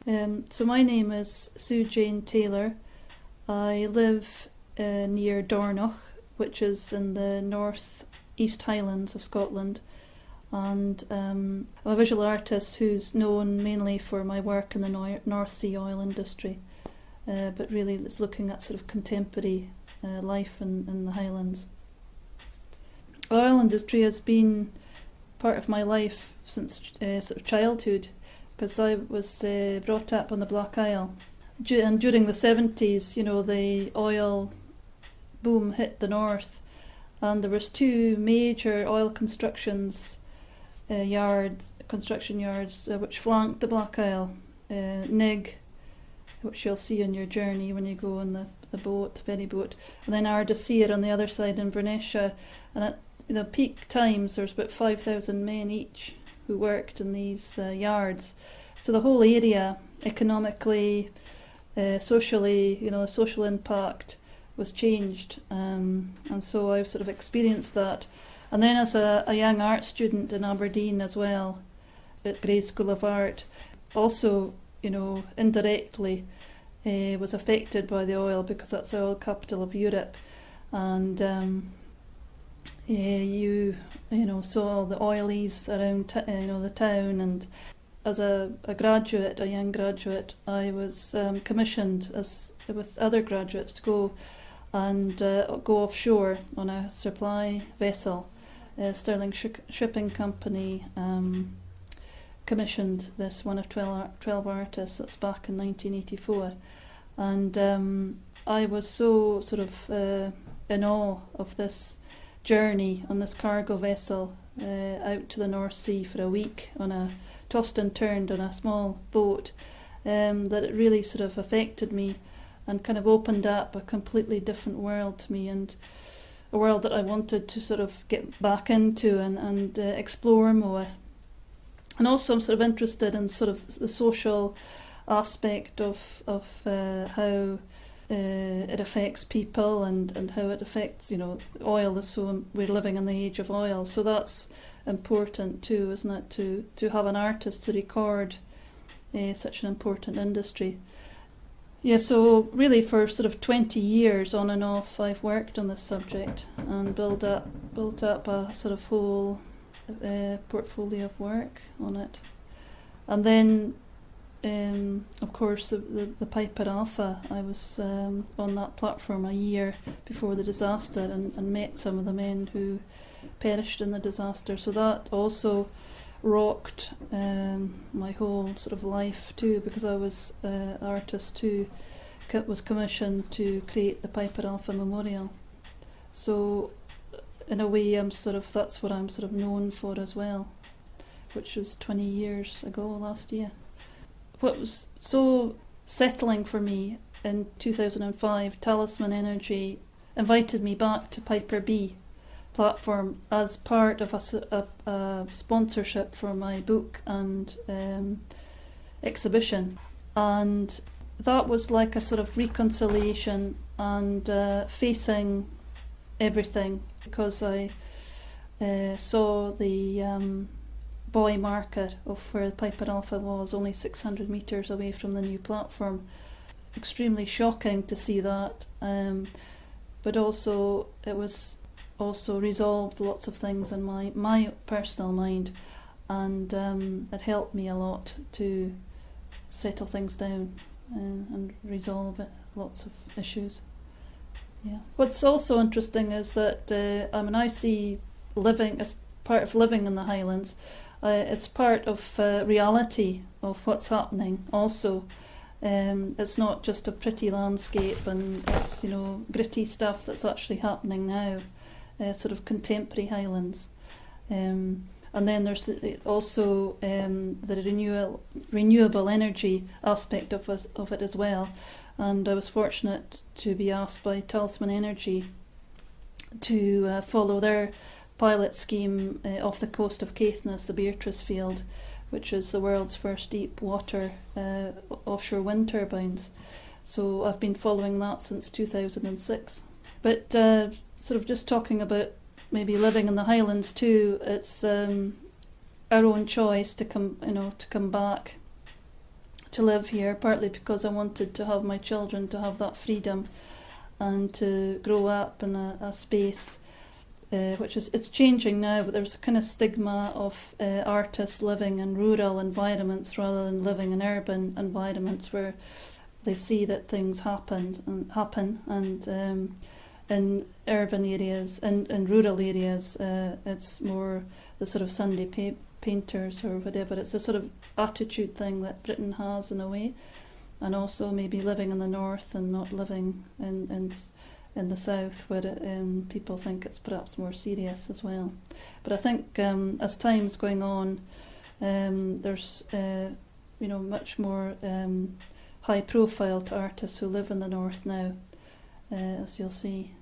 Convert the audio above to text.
So my name is Sue Jane Taylor. I live near Dornoch, which is in the north east Highlands of Scotland, and I'm a visual artist who's known mainly for my work in the North Sea oil industry, but really it's looking at sort of contemporary life in the Highlands. The oil industry has been part of my life since sort of childhood, because I was brought up on the Black Isle. And during the 70s, the oil boom hit the north, and there was two major oil construction yards which flanked the Black Isle. Nig, which you'll see on your journey when you go on the ferry boat, and then Ardasir on the other side in Vernesha. And at peak times there was about 5,000 men each who worked in these yards. So the whole area, economically, socially, the social impact was changed, and so I've sort of experienced that. And then as a young art student in Aberdeen as well, at Grey School of Art, also, indirectly was affected by the oil, because that's the oil capital of Europe, and you saw the oilies around the town. And as a young graduate, I was commissioned with other graduates to go offshore on a supply vessel. Sterling Shipping Company commissioned this, one of 12 artists. That's back in 1984, and I was so sort of in awe of this journey on this cargo vessel out to the North Sea for a week, on a tossed and turned on a small boat, that it really sort of affected me and kind of opened up a completely different world to me, and a world that I wanted to sort of get back into and explore more. And also I'm sort of interested in sort of the social aspect of how it affects people, and how it affects, oil is so, we're living in the age of oil, so that's important too, isn't it, to have an artist to record such an important industry. Yeah, so really for sort of 20 years on and off I've worked on this subject and built up a sort of whole portfolio of work on it. And then of course the Piper Alpha, I was on that platform a year before the disaster, and met some of the men who perished in the disaster, so that also rocked my whole sort of life too, because I was an artist who was commissioned to create the Piper Alpha Memorial. So in a way that's what I'm sort of known for as well, which was 20 years ago last year. What was so settling for me in 2005, Talisman Energy invited me back to Piper B platform as part of a sponsorship for my book and exhibition, and that was like a sort of reconciliation and facing everything, because I saw the buoy market of where Piper Alpha was, only 600 metres away from the new platform. Extremely shocking to see that, but also it was also resolved lots of things in my personal mind, and it helped me a lot to settle things down and resolve lots of issues. Yeah. What's also interesting is that I see living as part of living in the Highlands. It's part of reality of what's happening also. It's not just a pretty landscape, and it's gritty stuff that's actually happening now, sort of contemporary Highlands. And then there's also the renewable energy aspect of it as well. And I was fortunate to be asked by Talisman Energy to follow their pilot scheme off the coast of Caithness, the Beatrice field, which is the world's first deep water offshore wind turbines. So I've been following that since 2006. But sort of just talking about maybe living in the Highlands too, it's our own choice to come back to live here, partly because I wanted to have my children to have that freedom and to grow up in a space which is, it's changing now, but there's a kind of stigma of artists living in rural environments rather than living in urban environments where they see that things happen and in urban areas and in rural areas it's more the sort of Sunday painters or whatever. It's a sort of attitude thing that Britain has in a way, and also maybe living in the north and not living in the south where people think it's perhaps more serious as well. But I think as time's going on, there's much more high profile to artists who live in the north now, as you'll see.